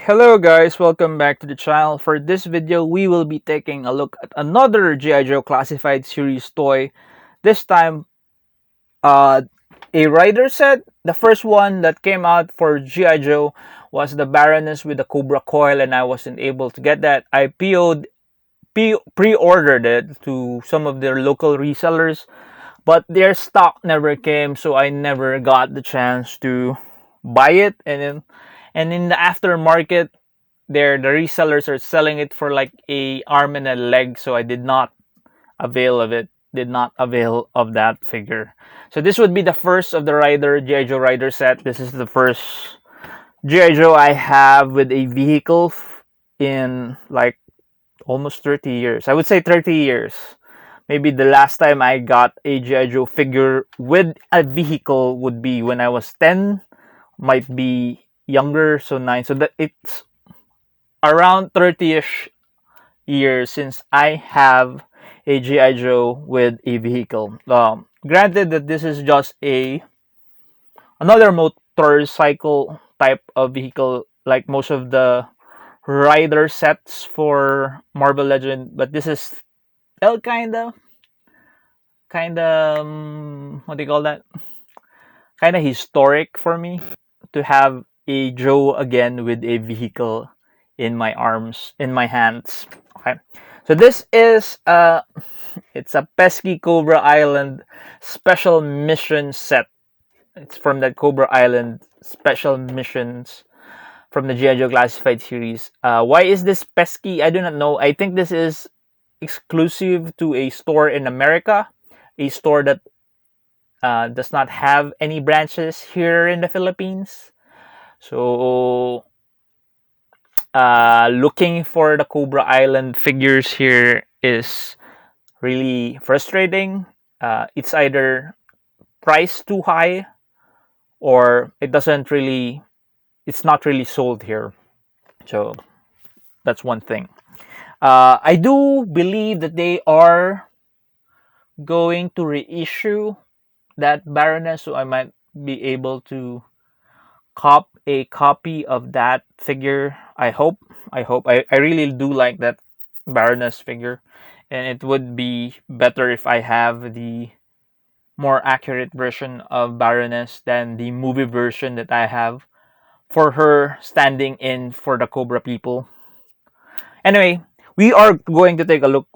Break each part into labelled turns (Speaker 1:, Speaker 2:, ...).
Speaker 1: Hello guys, welcome back to the channel. For this video, we will be taking a look at another G.I. Joe Classified Series toy. This time, uh, a rider set. The first one that came out for G.I. Joe was the Baroness with the Cobra coil, and I wasn't able to get that. I pre-ordered it to some of their local resellers, but their stock never came, so I never got the chance to buy it. And in the aftermarket, the resellers are selling it for like a arm and a leg, so I did not avail of it. Did not avail of that figure. So this would be the first of the Rider G.I. Joe Rider set. This is the first G.I. Joe I have with a vehicle in like almost 30 years. I would say 30 years. Maybe the last time I got a G.I. Joe figure with a vehicle would be when I was 10, might be younger, so 9. So that it's around 30-ish years since I have a G.I. Joe with a vehicle. Granted that this is just another motorcycle type of vehicle like most of the rider sets for Marvel Legend, but this is still what do you call that? Kind of historic for me to have a Joe again with a vehicle in my arms, in my hands. Okay, so this is it's a Pesky Cobra Island special mission set. It's from that Cobra Island special missions from the G.I. Joe Classified series. Why is this pesky? I do not know. I think this is exclusive to a store in America, a store that does not have any branches here in the Philippines. So, looking for the Cobra Island figures here is really frustrating. It's either priced too high or it's not really sold here. So, that's one thing. I do believe that they are going to reissue that Baroness, so I might be able to cop a copy of that figure. I hope. I really do like that Baroness figure, and it would be better if I have the more accurate version of Baroness than the movie version that I have for her standing in for the Cobra people. Anyway, we are going to take a look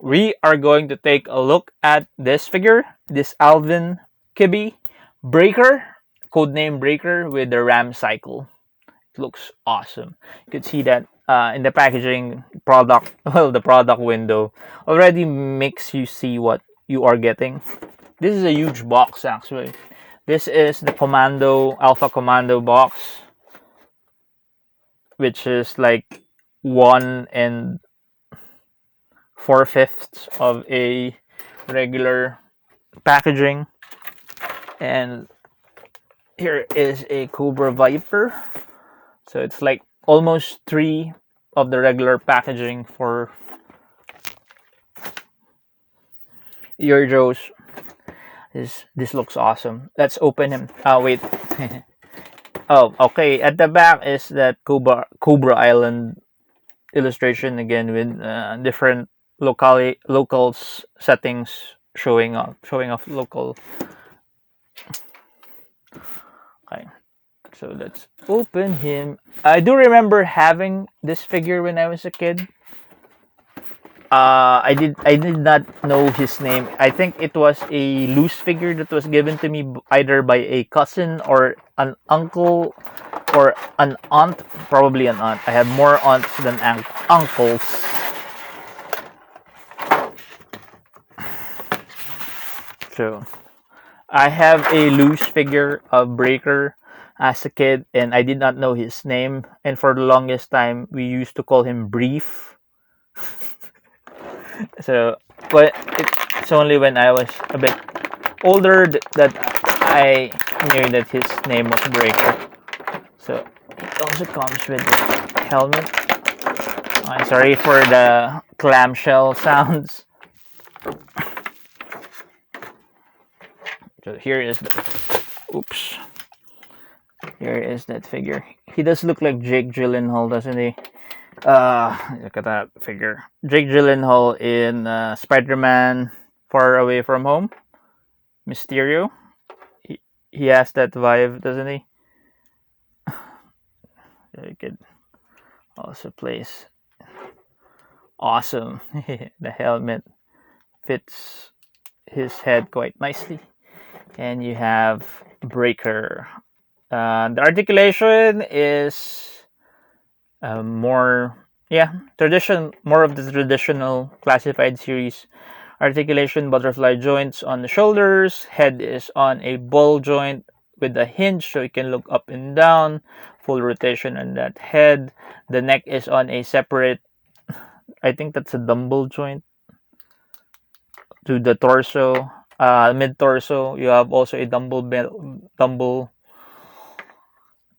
Speaker 1: we are going to take a look at this figure, this Alvin Kibbe Breaker, codename Breaker with the Ram cycle. It looks awesome. You could see that in the packaging product, well, the product window already makes you see what you are getting. This is a huge box actually. This is the Alpha Commando box, which is like 1 4/5 of a regular packaging. And here is a Cobra Viper. So it's like almost 3 of the regular packaging for your Joes. This looks awesome. Let's open him. Oh wait. Oh, okay. At the back is that Cobra Island illustration again with different locals settings showing off local. Okay, so let's open him. I do remember having this figure when I was a kid. I did not know his name. I think it was a loose figure that was given to me either by a cousin or an uncle or an aunt, probably an aunt. I have more aunts than uncles. So I have a loose figure of Breaker as a kid, and I did not know his name. And for the longest time, we used to call him Brief. So, but it's only when I was a bit older that I knew that his name was Breaker. So it also comes with the helmet. I'm sorry for the clamshell sounds. So here is the, oops. Here is that figure. he does look like Jake Gyllenhaal, doesn't he? Look at that figure. Jake Gyllenhaal in Spider-Man Far Away From Home. Mysterio. He has that vibe, doesn't he? Very good. Also plays awesome. The helmet fits his head quite nicely. And you have Breaker. The articulation is more more of the traditional classified series articulation. Butterfly joints on the shoulders, head is on a ball joint with a hinge so you can look up and down, full rotation on that head. The neck is on a separate, I think that's a dumbbell joint to the torso. Mid torso, you have also a dumbbell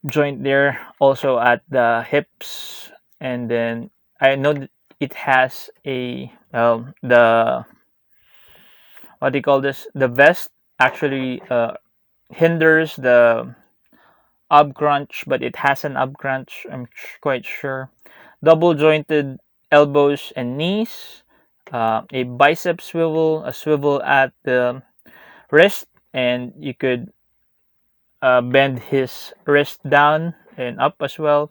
Speaker 1: joint there, also at the hips. And then I know that it has a the what do you call this, the vest actually hinders the ab crunch, but it has an ab crunch, I'm quite sure. Double jointed elbows and knees, a bicep swivel, a swivel at the wrist, and you could bend his wrist down and up as well.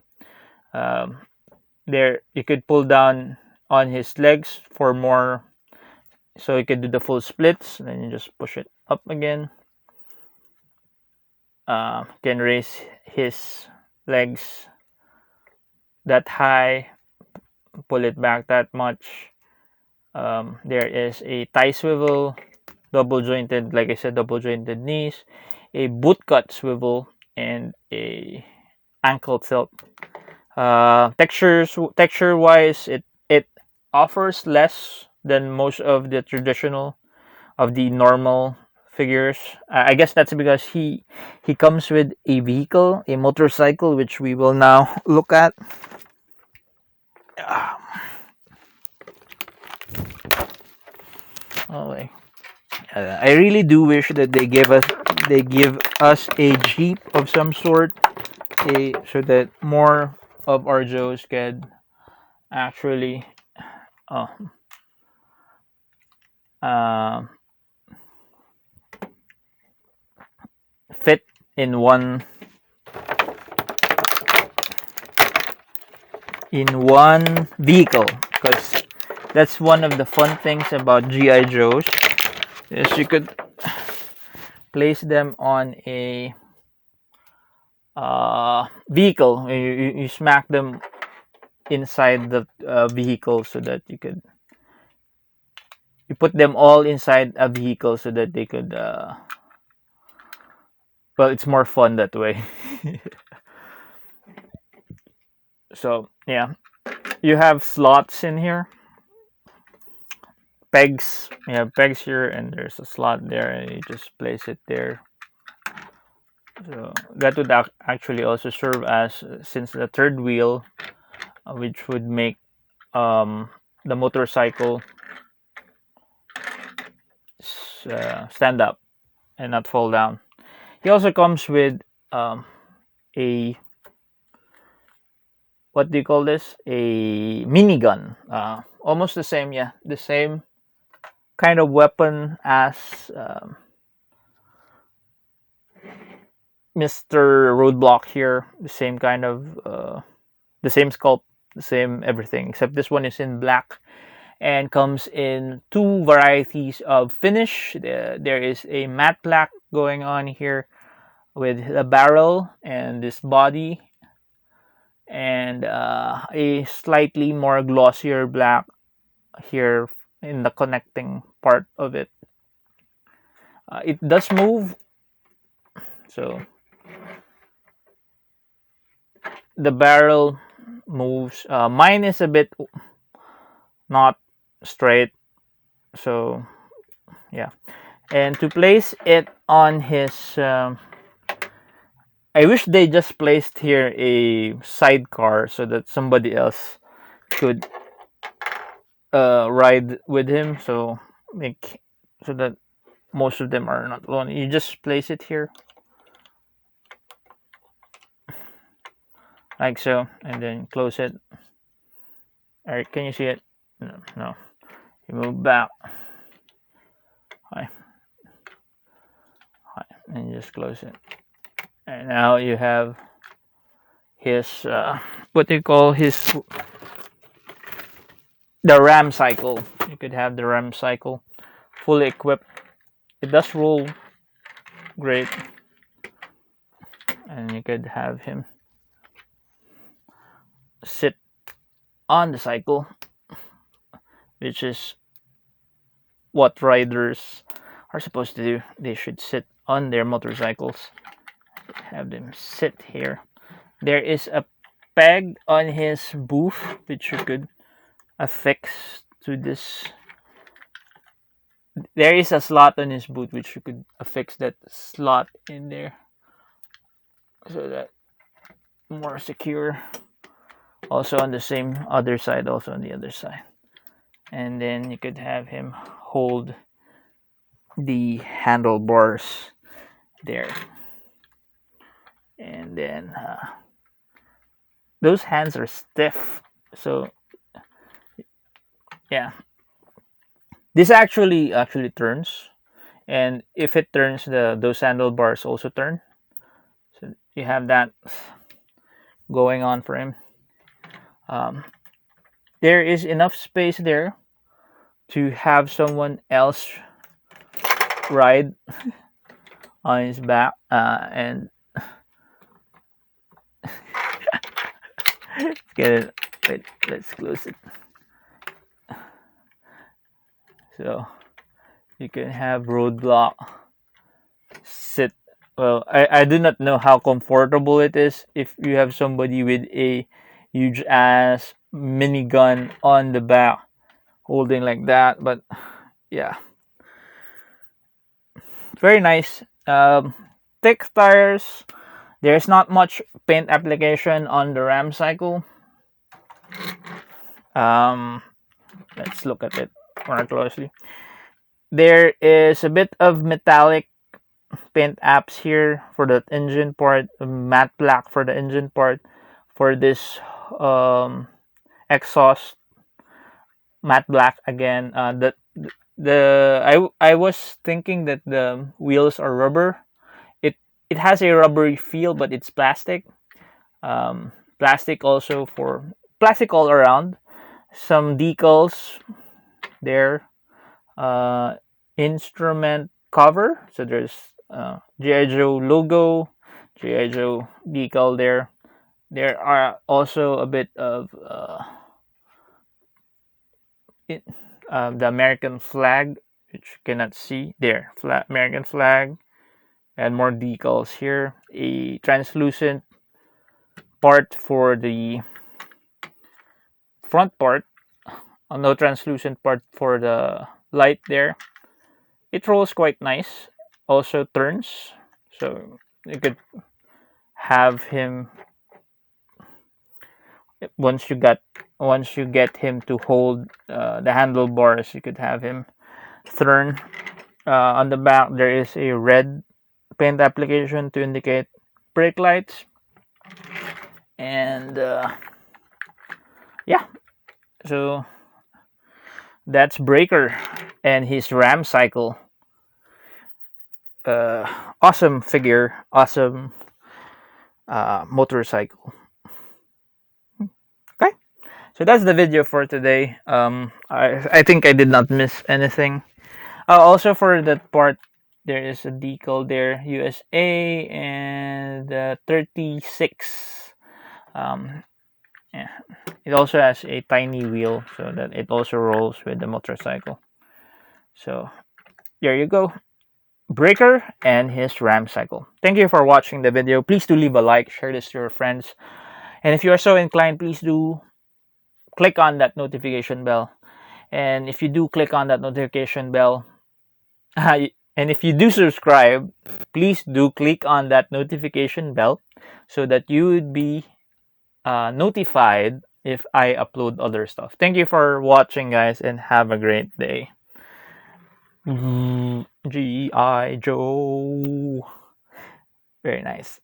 Speaker 1: um, there you could pull down on his legs for more, so you could do the full splits, and then you just push it up again. Can raise his legs that high, pull it back that much. There is a thigh swivel, double jointed, like I said, double jointed knees, a boot cut swivel, and a ankle tilt. Texture wise, it offers less than most of the traditional of the normal figures. I guess that's because he comes with a vehicle, a motorcycle, which we will now look at. Oh wait. I really do wish that they give us a Jeep of some sort, so that more of our Joes can actually uh, uh, fit in one vehicle, because that's one of the fun things about GI Joes, is you could place them on a vehicle. You smack them inside the vehicle, so that you put them all inside a vehicle so that they could well, it's more fun that way. So yeah, you have slots in here, pegs. You have pegs here, and there's a slot there, and you just place it there. So that would actually also serve as, since the third wheel, which would make the motorcycle stand up and not fall down. He also comes with a, what do you call this? A minigun. Almost the same, the same kind of weapon as Mr. Roadblock here. The same kind of, the same sculpt, the same everything, except this one is in black and comes in two varieties of finish. There is a matte black going on here with the barrel and this body, and a slightly more glossier black here in the connecting part of it. It does move, so the barrel moves. Mine is a bit not straight, so yeah. And to place it on his, I wish they just placed here a sidecar so that somebody else could ride with him, so that most of them are not alone. You just place it here, like so, and then close it. All right, can you see it? No, no. You move back. Hi, hi, and just close it. And now you have his what do you call his the RAM cycle. You could have the RAM cycle fully equipped. It does roll great, and you could have him sit on the cycle, which is what riders are supposed to do. They should sit on their motorcycles. Have them sit here. There is a peg on his booth which you could affix to this. There is a slot on his boot which you could affix that slot in there so that more secure. Also on the same other side, also on the other side. And then you could have him hold the handlebars there. And then those hands are stiff. So yeah, this actually turns, and if it turns, those handlebars also turn. So you have that going on for him. There is enough space there to have someone else ride on his back, and get it. Wait, let's close it. So you can have roadblock sit. Well, I do not know how comfortable it is if you have somebody with a huge ass minigun on the back holding like that, but yeah, very nice. Thick tires. There's not much paint application on the RAM cycle. Let's look at it more closely. There is a bit of metallic paint apps here for the engine part, matte black for the engine part. For this exhaust, matte black again. I was thinking that the wheels are rubber. It has a rubbery feel, but it's plastic. Plastic also for plastic all around. Some decals there. Instrument cover. So there's GI Joe logo, GI Joe decal there. There are also a bit of the American flag, which you cannot see there. American flag, and more decals here. A translucent part for the front part. No translucent part for the light there. It rolls quite nice. Also turns, so you could have him once you get him to hold the handlebars. You could have him turn. On the back there is a red paint application to indicate brake lights, and yeah, so that's Breaker and his RAM cycle. Awesome figure, awesome motorcycle. Okay, so that's the video for today. I think I did not miss anything. Also for that part, there is a decal there, USA, and 36. Yeah. It also has a tiny wheel so that it also rolls with the motorcycle. So there you go. Breaker and his RAM cycle. Thank you for watching the video. Please do leave a like, share this to your friends. And if you are so inclined, please do click on that notification bell. And if you do click on that notification bell, and if you do subscribe, please do click on that notification bell so that you would be notified if I upload other stuff. Thank you for watching, guys, and have a great day. G.I. Joe. Very nice.